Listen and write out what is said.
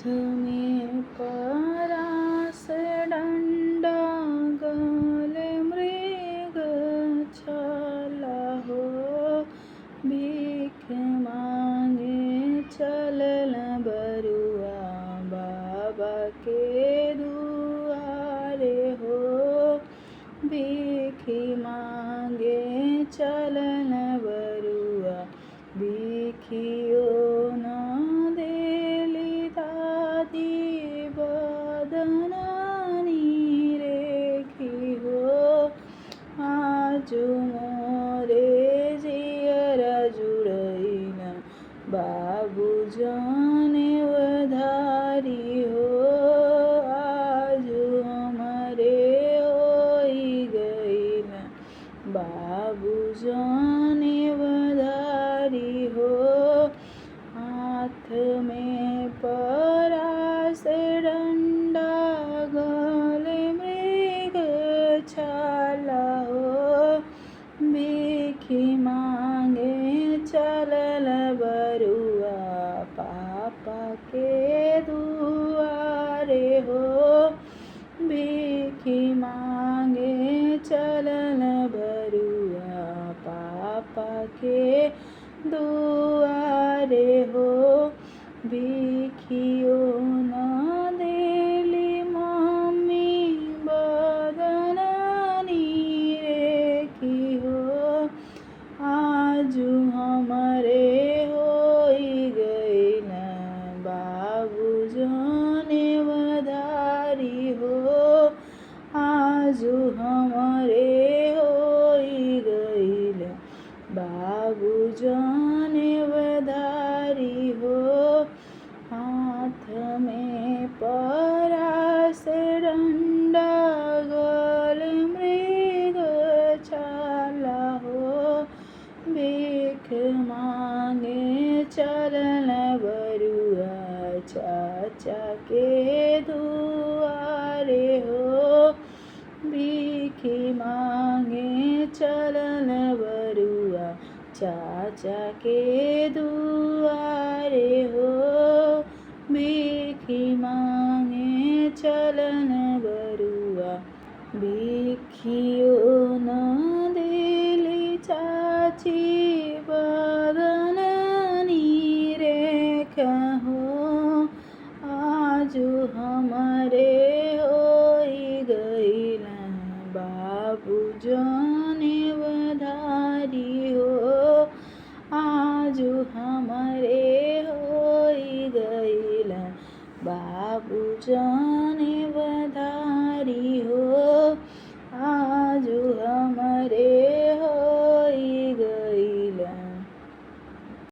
में परास डंडा गले मृग छाला हो। भीख मांगे चलल बरुआ बाबा के दुआरे हो। भीख मांगे चलल बरुआ भिखियो न देली दादी बदनानी रेखी हो। आजु मोरे जियरा जुड़ैन बाबू जाने वधारी हो। आजु हमरे होई गइल बाबू जाने वधारी हो। हाथ में परास डंडा गले मृग छाला हो। भीखी मांगे चलल बरुआ पापा के दुआरे हो। भीखी मांगे चलल बरुआ पापा के दुआरे हो। भिखियो न देली मम्मी बदनानी रेखी हो। आजु हमरे होई गइल बाबू जाने वधारी हो। आजु हमरे होई गइल बाबू जाने वधारी हो। हाथ में परास डंडा गले मृग छाला हो। भीख मांगे चलल बरुआ चाचा के दुआरे हो। भीखी मांगे चलल बरुआ चाचा के दुआरे हो। भीखी मांगे चलल बरुआ भिखियो न देली चाची बदनानी रेखा हो। आजु हमरे होई गइल बाबू जाने वधारी हो। आजु हमरे होई गइल बाबू जाने वधारी हो।